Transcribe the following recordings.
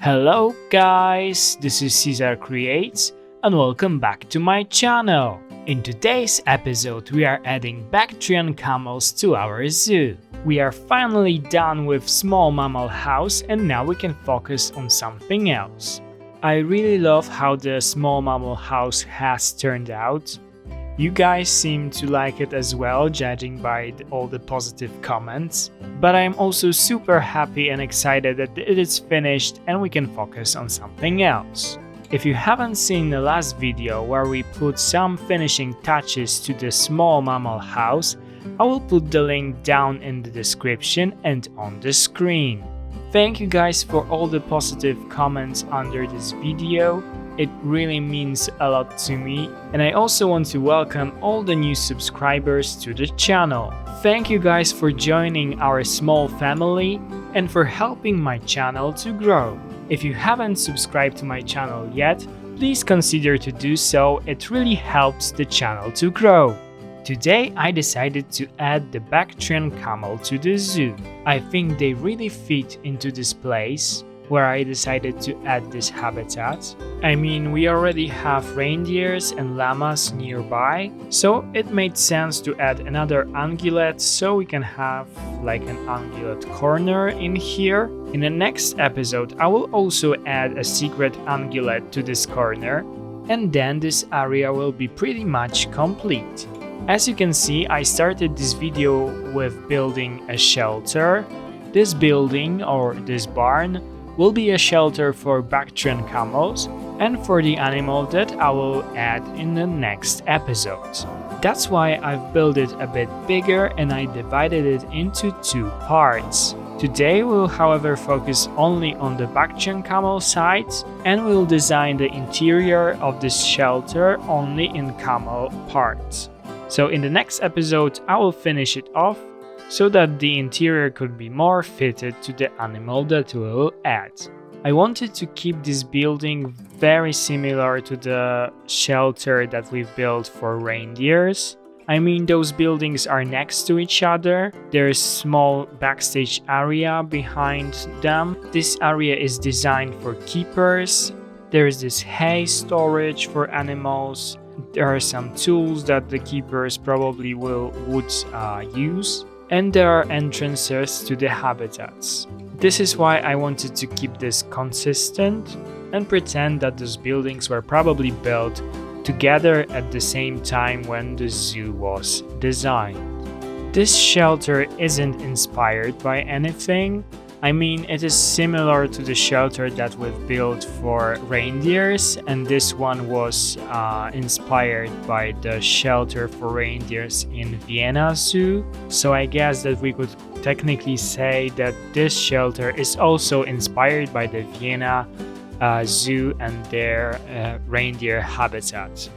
Hello guys, this is Caesar Creates and welcome back to my channel. In today's episode we are adding Bactrian Camels to our zoo. We are finally done with small mammal house and now we can focus on something else. I really love how the small mammal house has turned out. You guys seem to like it as well, judging by all the positive comments. But I'm also super happy and excited that it is finished and we can focus on something else. If you haven't seen the last video where we put some finishing touches to the small mammal house, I will put the link down in the description and on the screen. Thank you guys for all the positive comments under this video. It really means a lot to me, and I also want to welcome all the new subscribers to the channel. Thank you guys for joining our small family and for helping my channel to grow. If you haven't subscribed to my channel yet, please consider to do so, it really helps the channel to grow. Today I decided to add the Bactrian Camel to the zoo. I think they really fit into this place where I decided to add this habitat. I mean, we already have reindeers and llamas nearby, so it made sense to add another ungulate so we can have like an ungulate corner in here. In the next episode, I will also add a secret ungulate to this corner, and then this area will be pretty much complete. As you can see, I started this video with building a shelter. This building, or this barn, will be a shelter for Bactrian camels and for the animal that I will add in the next episode. That's why I've built it a bit bigger and I divided it into two parts. Today we'll however focus only on the Bactrian camel side and we'll design the interior of this shelter only in camel parts. So in the next episode I will finish it off so that the interior could be more fitted to the animal that we'll add. I wanted to keep this building very similar to the shelter that we've built for reindeers. I mean, those buildings are next to each other. There's small backstage area behind them. This area is designed for keepers. There is this hay storage for animals. There are some tools that the keepers probably would use. And there are entrances to the habitats. This is why I wanted to keep this consistent and pretend that those buildings were probably built together at the same time when the zoo was designed. This shelter isn't inspired by anything. I mean, it is similar to the shelter that we've built for reindeers, and this one was inspired by the shelter for reindeers in Vienna Zoo. So I guess that we could technically say that this shelter is also inspired by the Vienna Zoo and their reindeer habitat.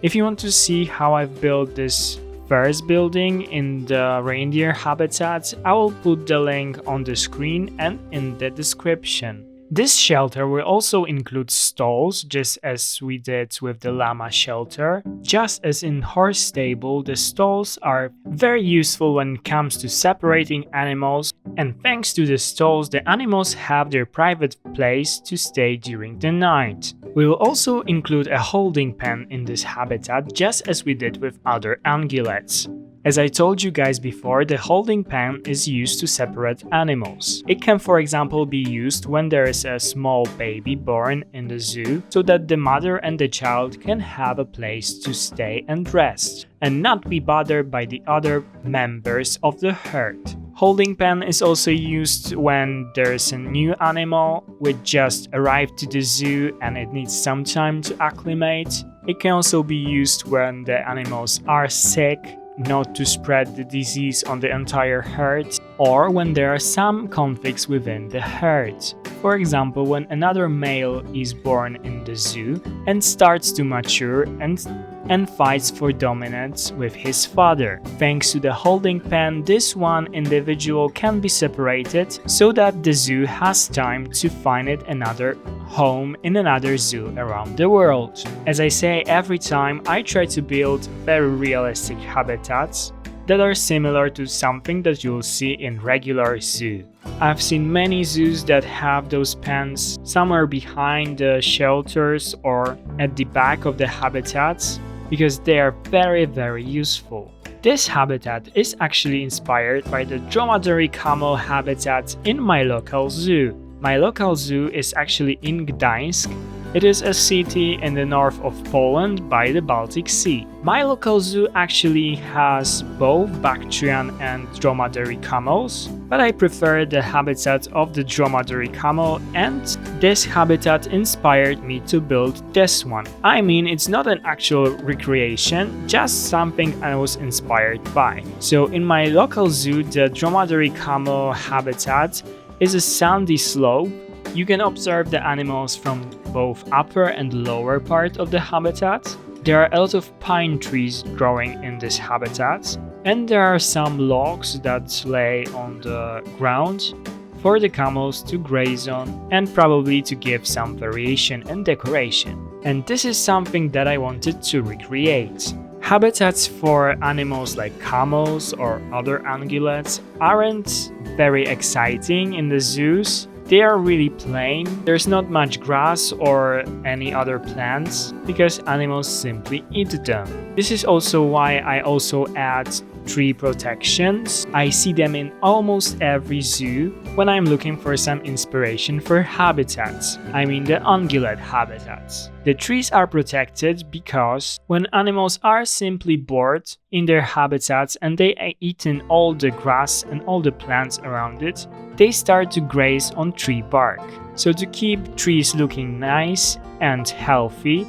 If you want to see how I've built this first building in the reindeer habitat, I will put the link on the screen and in the description. This shelter will also include stalls, just as we did with the llama shelter. Just as in horse stable, the stalls are very useful when it comes to separating animals, and thanks to the stalls, the animals have their private place to stay during the night. We will also include a holding pen in this habitat, just as we did with other ungulates. As I told you guys before, the holding pen is used to separate animals. It can, for example, be used when there is a small baby born in the zoo, so that the mother and the child can have a place to stay and rest, and not be bothered by the other members of the herd. Holding pen is also used when there's a new animal which just arrived to the zoo and it needs some time to acclimate. It can also be used when the animals are sick, not to spread the disease on the entire herd, or when there are some conflicts within the herd. For example, when another male is born in the zoo and starts to mature and fights for dominance with his father. Thanks to the holding pen, this one individual can be separated so that the zoo has time to find it another home in another zoo around the world. As I say every time, I try to build very realistic habitats. that are similar to something that you'll see in regular zoo. I've seen many zoos that have those pens somewhere behind the shelters or at the back of the habitats because they are very useful. This habitat is actually inspired by the Dromadery Camel habitat in my local zoo. My local zoo is actually in Gdańsk. It is a city in the north of Poland by the Baltic Sea. My local zoo actually has both Bactrian and Dromadery camels, but I prefer the habitat of the Dromadery camel, and this habitat inspired me to build this one. I mean, it's not an actual recreation, just something I was inspired by. So in my local zoo, the Dromadery camel habitat is a sandy slope. You can observe the animals from both upper and lower part of the habitat. There are a lot of pine trees growing in this habitat, and there are some logs that lay on the ground for the camels to graze on and probably to give some variation and decoration. And this is something that I wanted to recreate. Habitats for animals like camels or other ungulates aren't very exciting in the zoos. They are really plain, there's not much grass or any other plants because animals simply eat them. This is also why I also add tree protections. I see them in almost every zoo when I'm looking for some inspiration for habitats. I mean the ungulate habitats. The trees are protected because when animals are simply bored in their habitats and they eaten all the grass and all the plants around it, they start to graze on tree bark. So to keep trees looking nice and healthy,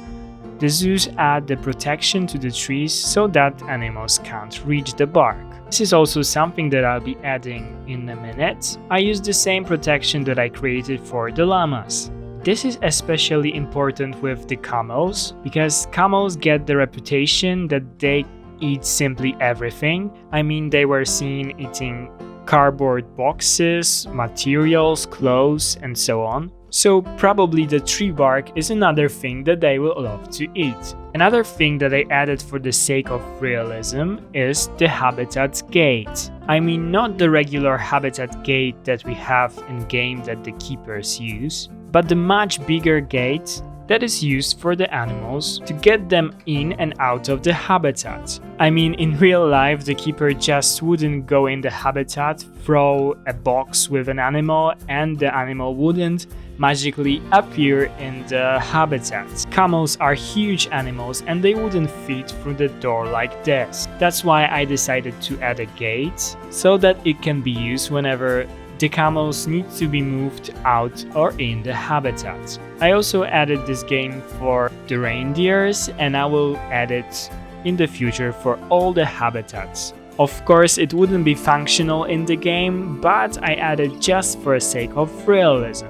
the zoos add the protection to the trees so that animals can't reach the bark. This is also something that I'll be adding in a minute. I use the same protection that I created for the llamas. This is especially important with the camels because camels get the reputation that they eat simply everything. I mean, they were seen eating cardboard boxes, materials, clothes, and so on. So probably the tree bark is another thing that they will love to eat. Another thing that I added for the sake of realism is the habitat gate. I mean, not the regular habitat gate that we have in game that the keepers use, but the much bigger gate that is used for the animals to get them in and out of the habitat. I mean, in real life, the keeper just wouldn't go in the habitat, throw a box with an animal, and the animal wouldn't magically appear in the habitat. Camels are huge animals and they wouldn't fit through the door like this. That's why I decided to add a gate so that it can be used whenever the camels need to be moved out or in the habitat. I also added this game for the reindeers and I will add it in the future for all the habitats. Of course, it wouldn't be functional in the game, but I added just for the sake of realism.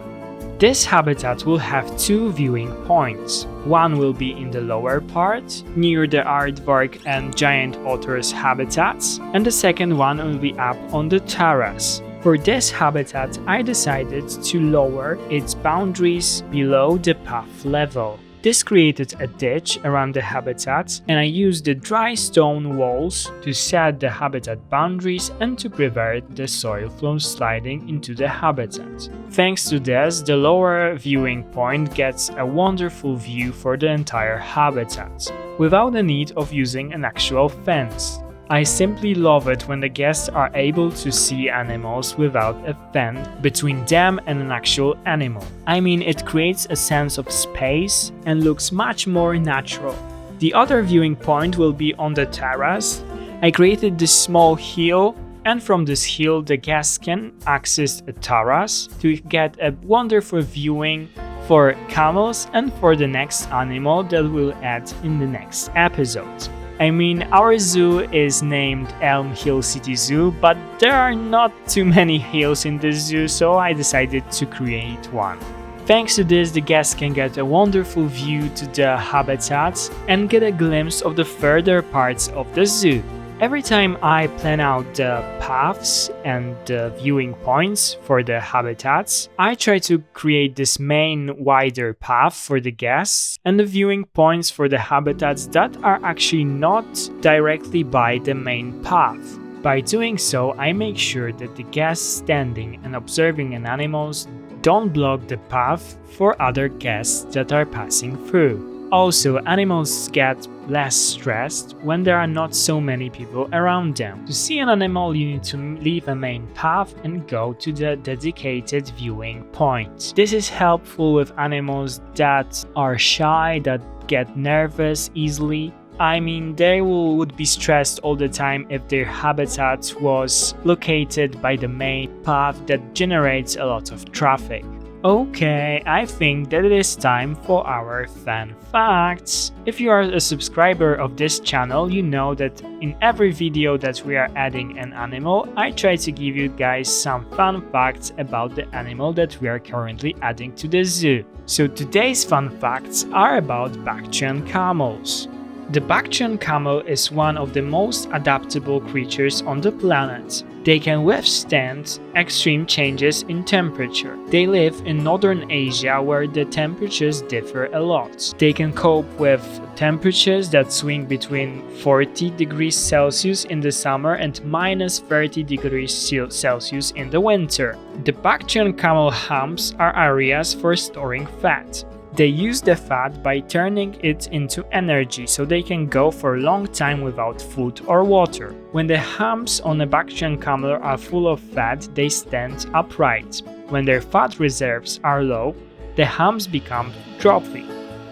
This habitat will have two viewing points. One will be in the lower part, near the aardvark and giant otters habitats, and the second one will be up on the terrace. For this habitat, I decided to lower its boundaries below the path level. This created a ditch around the habitat, and I used the dry stone walls to set the habitat boundaries and to prevent the soil from sliding into the habitat. Thanks to this, the lower viewing point gets a wonderful view for the entire habitat, without the need of using an actual fence. I simply love it when the guests are able to see animals without a fence between them and an actual animal. I mean, it creates a sense of space and looks much more natural. The other viewing point will be on the terrace. I created this small hill, and from this hill the guests can access a terrace to get a wonderful viewing for camels and for the next animal that we'll add in the next episode. I mean, our zoo is named Elm Hill City Zoo, but there are not too many hills in the zoo, so I decided to create one. Thanks to this, the guests can get a wonderful view to the habitats and get a glimpse of the further parts of the zoo. Every time I plan out the paths and the viewing points for the habitats, I try to create this main wider path for the guests and the viewing points for the habitats that are actually not directly by the main path. By doing so, I make sure that the guests standing and observing an animals don't block the path for other guests that are passing through. Also, animals get less stressed when there are not so many people around them. To see an animal, you need to leave a main path and go to the dedicated viewing point. This is helpful with animals that are shy, that get nervous easily. I mean, they would be stressed all the time if their habitat was located by the main path that generates a lot of traffic. Okay, I think that it is time for our fun facts. If you are a subscriber of this channel, you know that in every video that we are adding an animal, I try to give you guys some fun facts about the animal that we are currently adding to the zoo. So today's fun facts are about Bactrian camels. The Bactrian camel is one of the most adaptable creatures on the planet. They can withstand extreme changes in temperature. They live in northern Asia where the temperatures differ a lot. They can cope with temperatures that swing between 40 degrees Celsius in the summer and minus 30 degrees Celsius in the winter. The Bactrian camel humps are areas for storing fat. They use the fat by turning it into energy so they can go for a long time without food or water. When the humps on a Bactrian camel are full of fat, they stand upright. When their fat reserves are low, the humps become droopy.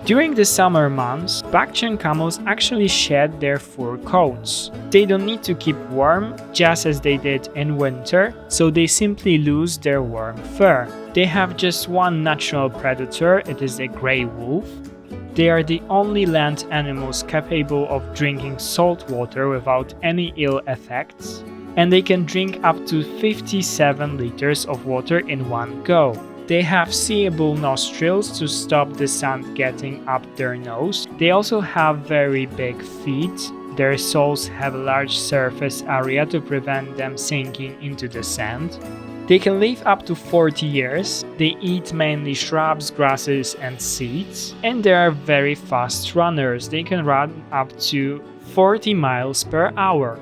During the summer months, Bactrian camels actually shed their fur coats. They don't need to keep warm, just as they did in winter, so they simply lose their warm fur. They have just one natural predator, it is a grey wolf. They are the only land animals capable of drinking salt water without any ill effects, and they can drink up to 57 liters of water in one go. They have seeable nostrils to stop the sand getting up their nose. They also have very big feet. Their soles have a large surface area to prevent them sinking into the sand. They can live up to 40 years. They eat mainly shrubs, grasses, and seeds. And they are very fast runners. They can run up to 40 miles per hour.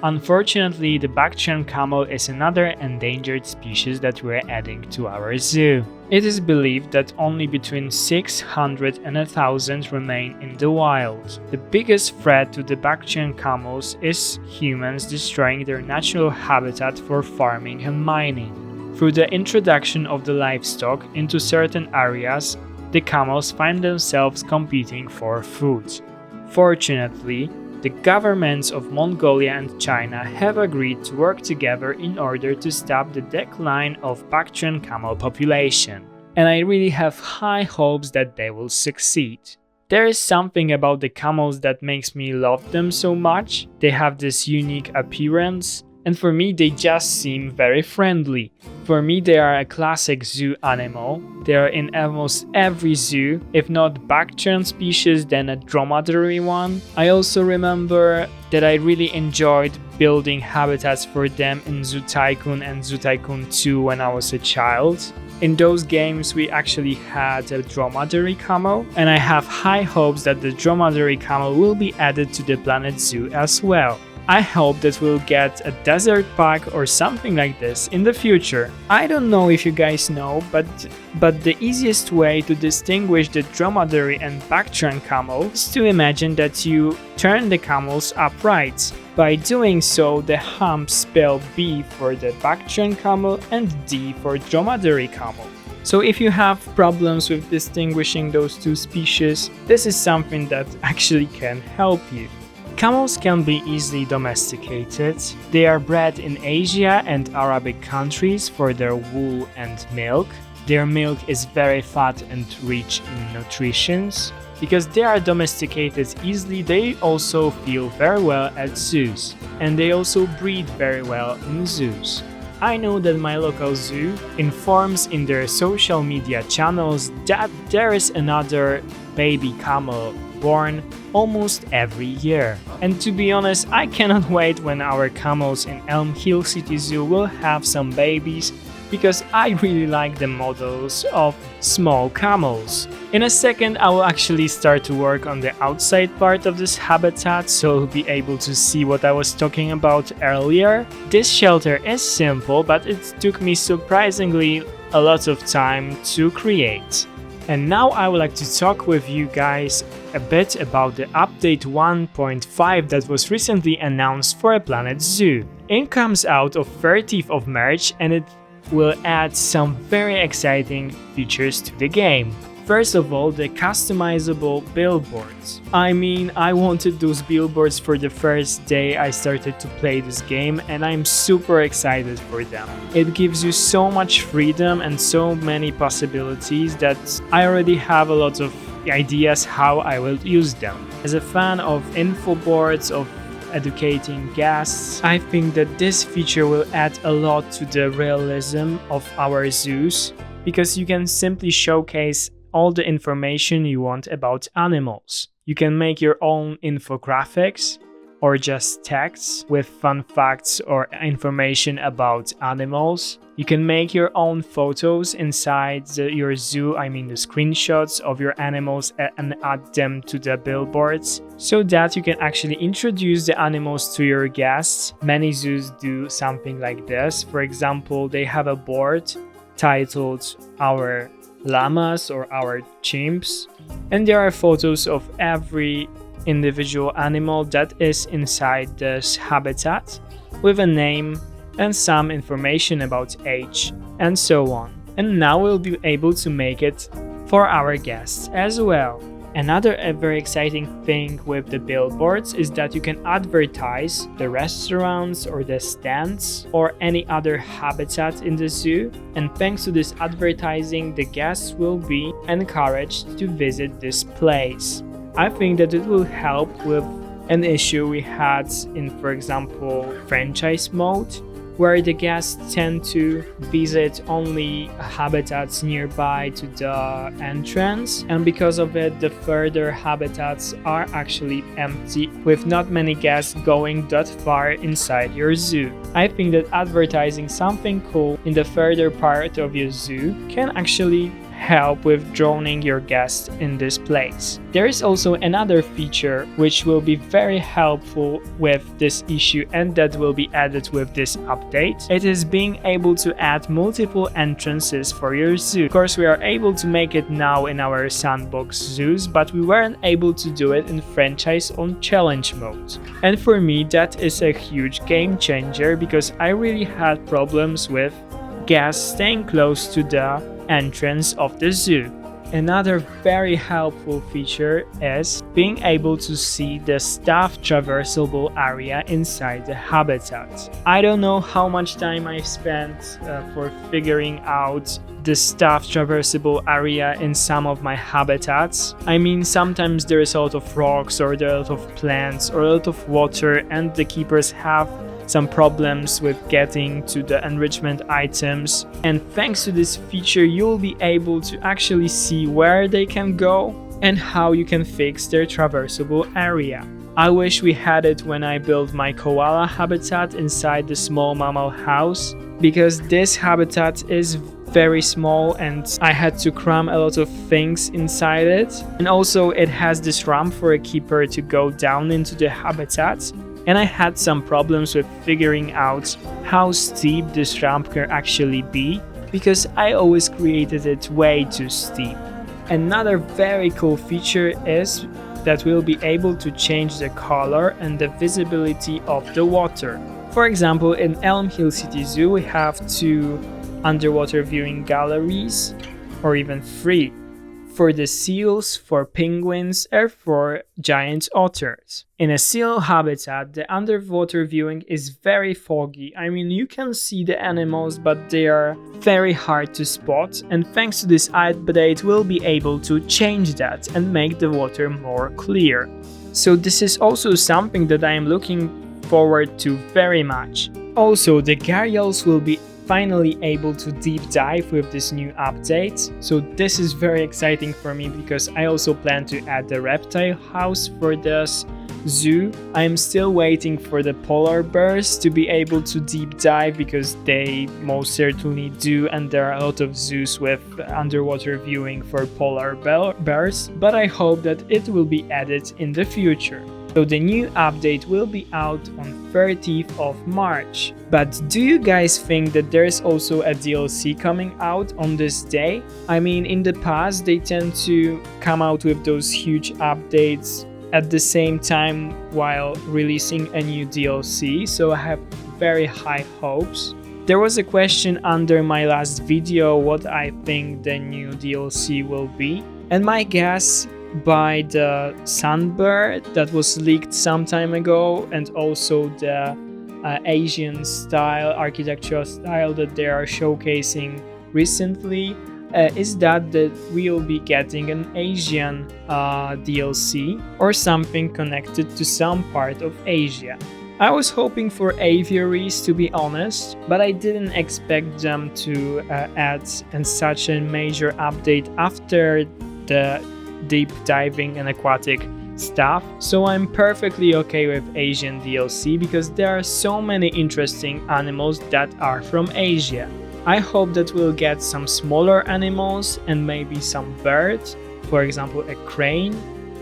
Unfortunately, the Bactrian camel is another endangered species that we're adding to our zoo. It is believed that only between 600 and 1,000 remain in the wild. The biggest threat to the Bactrian camels is humans destroying their natural habitat for farming and mining. Through the introduction of the livestock into certain areas, the camels find themselves competing for food. Fortunately, the governments of Mongolia and China have agreed to work together in order to stop the decline of Bactrian camel population, and I really have high hopes that they will succeed. There is something about the camels that makes me love them so much. They have this unique appearance, and for me they just seem very friendly. For me they are a classic zoo animal. They are in almost every zoo, if not Bactrian species then a dromedary one. I also remember that I really enjoyed building habitats for them in Zoo Tycoon and Zoo Tycoon 2 when I was a child. In those games we actually had a dromedary camel, and I have high hopes that the dromedary camel will be added to the Planet Zoo as well. I hope that we'll get a desert pack or something like this in the future. I don't know if you guys know, but the easiest way to distinguish the dromedary and Bactrian camel is to imagine that you turn the camels upright. By doing so, the humps spell B for the Bactrian camel and D for dromedary camel. So if you have problems with distinguishing those two species, this is something that actually can help you. Camels can be easily domesticated. They are bred in Asia and Arabic countries for their wool and milk. Their milk is very fat and rich in nutrition. Because they are domesticated easily, they also feel very well at zoos, and they also breed very well in zoos. I know that my local zoo informs in their social media channels that there is another baby camel born almost every year. And to be honest, I cannot wait when our camels in Elm Hill City Zoo will have some babies, because I really like the models of small camels. In a second I will actually start to work on the outside part of this habitat, so you'll be able to see what I was talking about earlier. This shelter is simple, but it took me surprisingly a lot of time to create. And now I would like to talk with you guys a bit about the update 1.5 that was recently announced for a Planet Zoo. It comes out on 30th of March and it will add some very exciting features to the game. First of all, the customizable billboards. I mean, I wanted those billboards for the first day I started to play this game, and I'm super excited for them. It gives you so much freedom and so many possibilities that I already have a lot of ideas how I will use them. As a fan of info boards, of educating guests, I think that this feature will add a lot to the realism of our zoos, because you can simply showcase all the information you want about animals. You can make your own infographics or just text with fun facts or information about animals. You can make your own photos inside your zoo, I mean the screenshots of your animals, and add them to the billboards so that you can actually introduce the animals to your guests. Many zoos do something like this. For example, they have a board titled Our Llamas or Our Chimps, and there are photos of every individual animal that is inside this habitat with a name and some information about age and so on. And now we'll be able to make it for our guests as well. Another very exciting thing with the billboards is that you can advertise the restaurants or the stands or any other habitat in the zoo, and thanks to this advertising the guests will be encouraged to visit this place. I think that it will help with an issue we had in, for example, franchise mode, where the guests tend to visit only habitats nearby to the entrance, and because of it the further habitats are actually empty, with not many guests going that far inside your zoo. I think that advertising something cool in the further part of your zoo can actually help with drawing your guests in this place. There is also another feature which will be very helpful with this issue, and that will be added with this update. It is being able to add multiple entrances for your zoo. Of course, we are able to make it now in our sandbox zoos, but we weren't able to do it in franchise on challenge mode. And for me that is a huge game changer, because I really had problems with guests staying close to the entrance of the zoo. Another very helpful feature is being able to see the staff traversable area inside the habitat. I don't know how much time I spent for figuring out the staff traversable area in some of my habitats. I mean, sometimes there is a lot of rocks or there are a lot of plants or a lot of water, and the keepers have some problems with getting to the enrichment items, and thanks to this feature you'll be able to actually see where they can go and how you can fix their traversable area. I wish we had it when I built my koala habitat inside the small mammal house, because this habitat is very small and I had to cram a lot of things inside it, and also it has this ramp for a keeper to go down into the habitat, and I had some problems with figuring out how steep this ramp can actually be, because I always created it way too steep. Another very cool feature is that we'll be able to change the color and the visibility of the water. For example, in Elm Hill City Zoo we have 2 underwater viewing galleries, or even 3, for the seals, for penguins, or for giant otters. In a seal habitat, the underwater viewing is very foggy. I mean, you can see the animals, but they are very hard to spot, and thanks to this update we'll be able to change that and make the water more clear. So this is also something that I am looking forward to very much. Also, the gharials will be finally able to deep dive with this new update, so this is very exciting for me, because I also plan to add the reptile house for this zoo. I'm still waiting for the polar bears to be able to deep dive, because they most certainly do, and there are a lot of zoos with underwater viewing for polar bears, but I hope that it will be added in the future. So the new update will be out on 30th of March. But do you guys think that there is also a DLC coming out on this day? I mean, in the past they tend to come out with those huge updates at the same time while releasing a new DLC, so I have very high hopes. There was a question under my last video what I think the new DLC will be, and my guess, by the Sunbird that was leaked some time ago, and also the Asian style, architectural style that they are showcasing recently, is that we will be getting an Asian DLC or something connected to some part of Asia. I was hoping for aviaries, to be honest, but I didn't expect them to add such a major update after the deep diving and aquatic stuff. So I'm perfectly okay with Asian DLC, because there are so many interesting animals that are from Asia. I hope that we'll get some smaller animals and maybe some birds, for example a crane,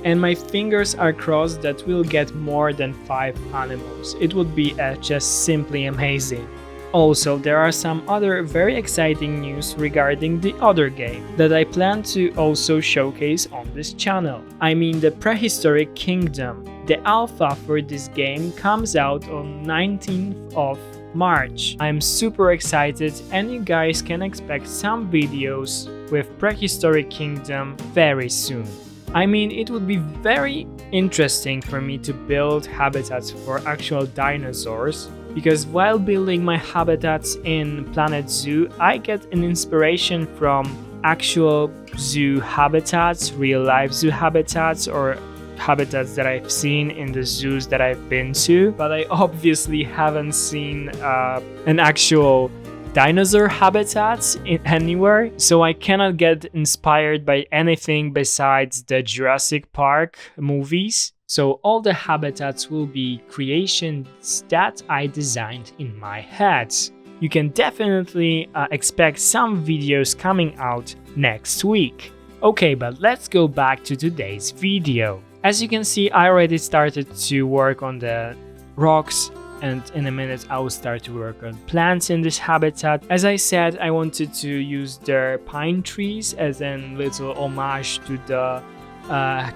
and my fingers are crossed that we'll get more than 5 animals. It would be just simply amazing. Also, there are some other very exciting news regarding the other game that I plan to also showcase on this channel. I mean the Prehistoric Kingdom. The alpha for this game comes out on 19th of March. I'm super excited, and you guys can expect some videos with Prehistoric Kingdom very soon. I mean, it would be very interesting for me to build habitats for actual dinosaurs, because while building my habitats in Planet Zoo, I get an inspiration from actual zoo habitats, real life zoo habitats, or habitats that I've seen in the zoos that I've been to, but I obviously haven't seen an actual dinosaur habitats anywhere, so I cannot get inspired by anything besides the Jurassic Park movies. So all the habitats will be creations that I designed in my head. You can definitely expect some videos coming out next week. Okay, but let's go back to today's video. As you can see, I already started to work on the rocks, and in a minute I will start to work on plants in this habitat. As I said, I wanted to use their pine trees as a little homage to the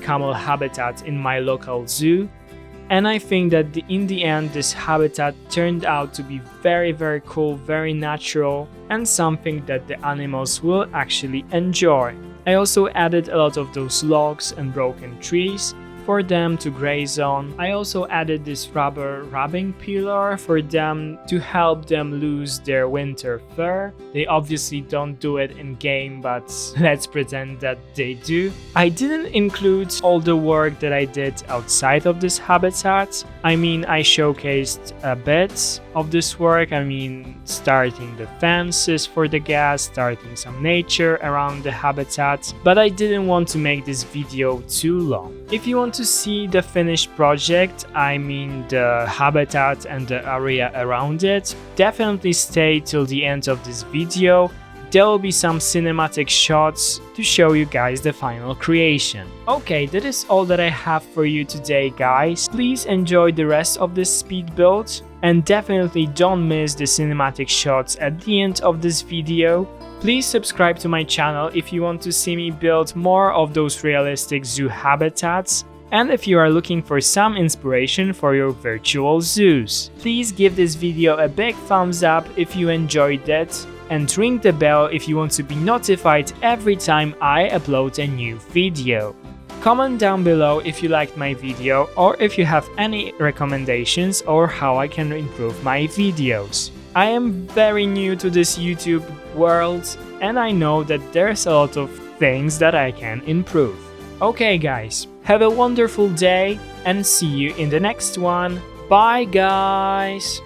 camel habitat in my local zoo, and I think that in the end this habitat turned out to be very cool, very natural, and something that the animals will actually enjoy. I also added a lot of those logs and broken trees for them to graze on. I also added this rubber rubbing pillar for them to help them lose their winter fur. They obviously don't do it in game, but let's pretend that they do. I didn't include all the work that I did outside of this habitat. I mean, I showcased a bit of this work. I mean, starting the fences for the gas, starting some nature around the habitat, but I didn't want to make this video too long. If you want to see the finished project, I mean the habitat and the area around it, definitely stay till the end of this video. There will be some cinematic shots to show you guys the final creation. Okay, that is all that I have for you today, guys. Please enjoy the rest of this speed build, and definitely don't miss the cinematic shots at the end of this video. Please subscribe to my channel if you want to see me build more of those realistic zoo habitats, and if you are looking for some inspiration for your virtual zoos. Please give this video a big thumbs up if you enjoyed it, and ring the bell if you want to be notified every time I upload a new video. Comment down below if you liked my video, or if you have any recommendations or how I can improve my videos. I am very new to this YouTube world, and I know that there's a lot of things that I can improve. Okay guys, have a wonderful day and see you in the next one. Bye guys!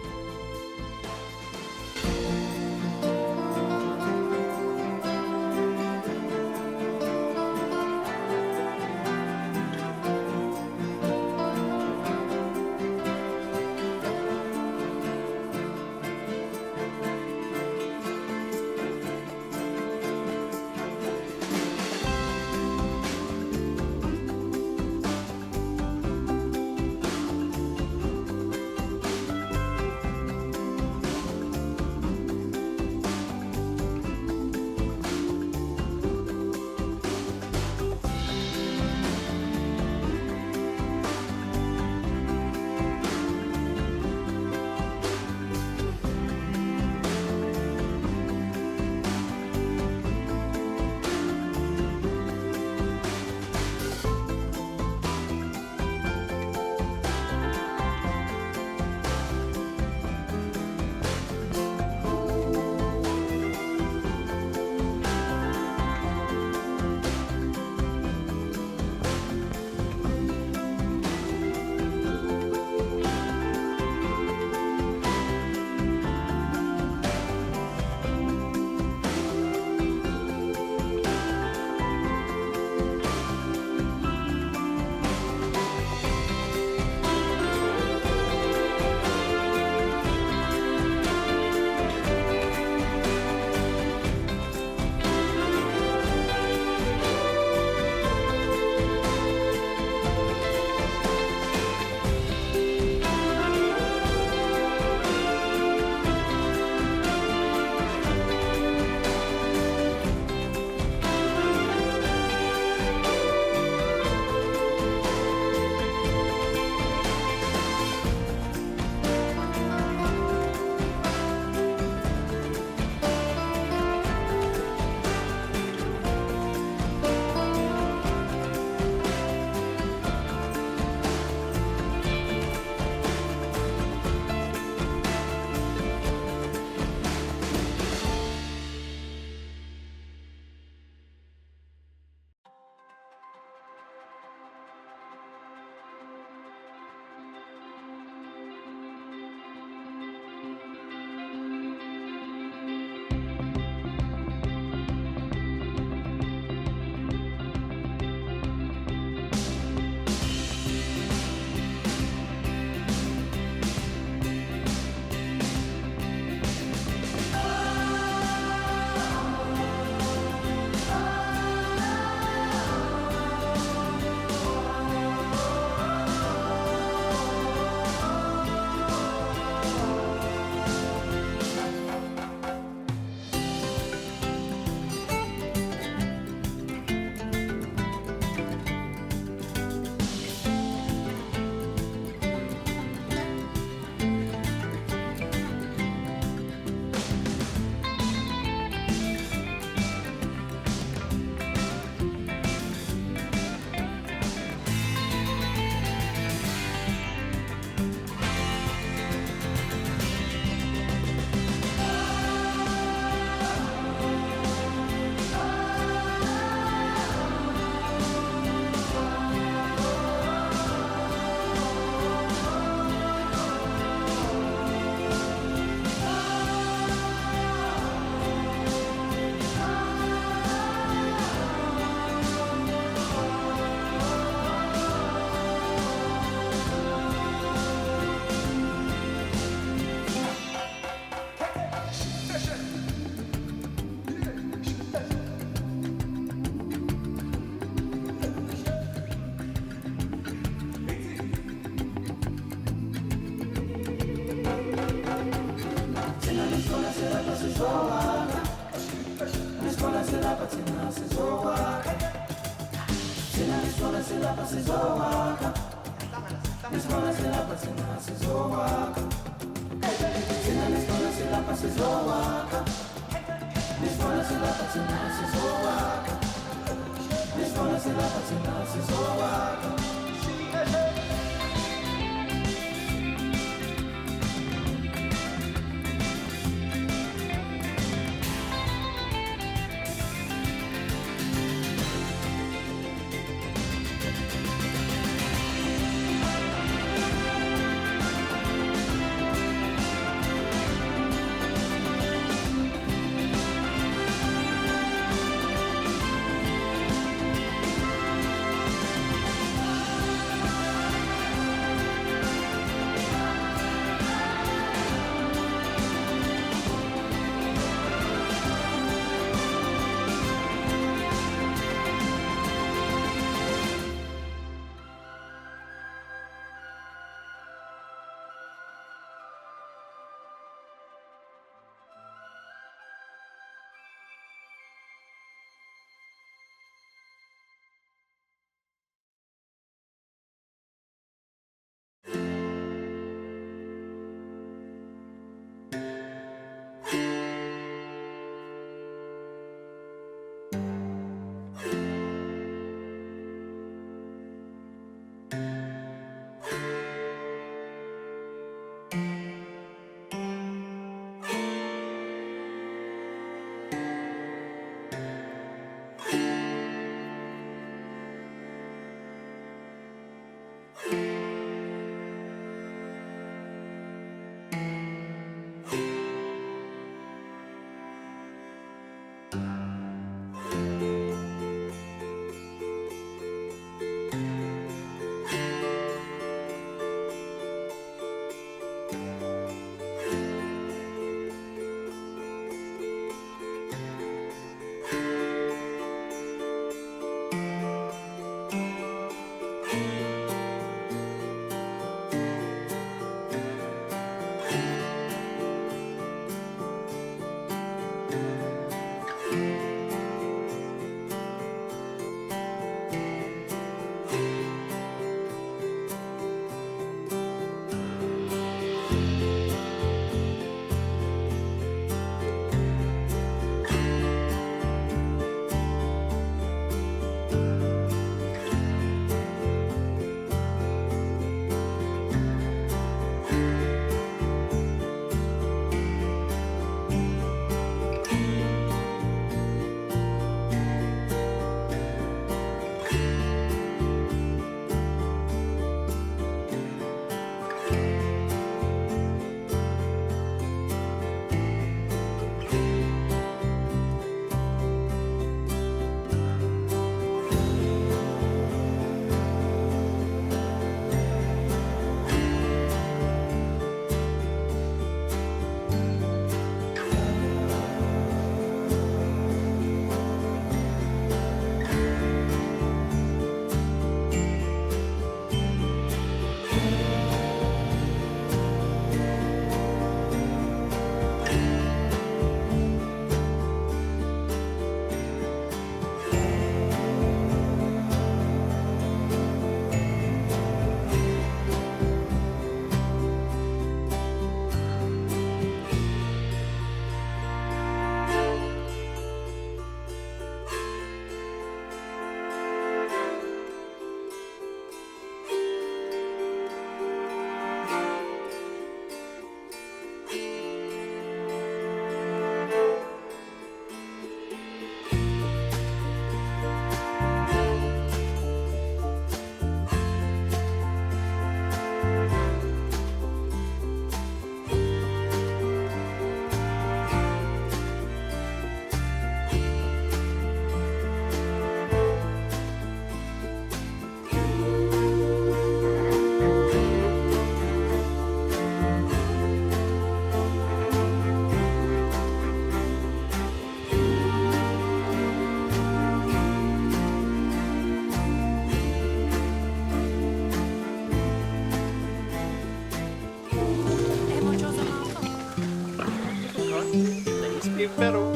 Polski w Peru.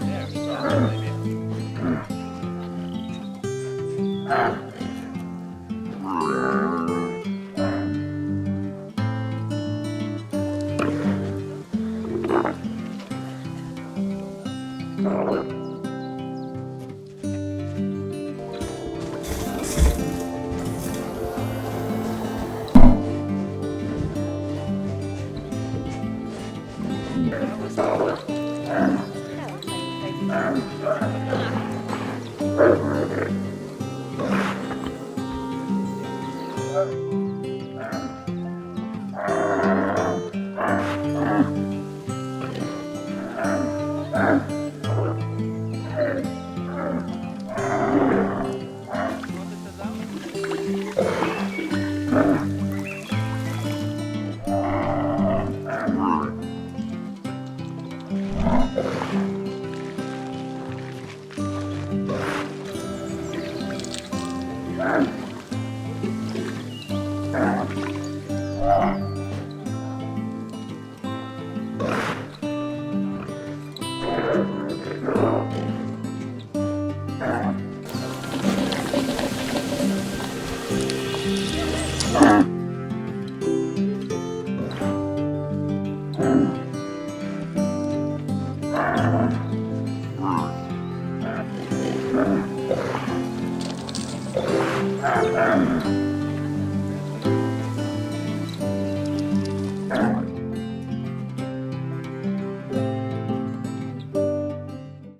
Nie wiem, co na imię.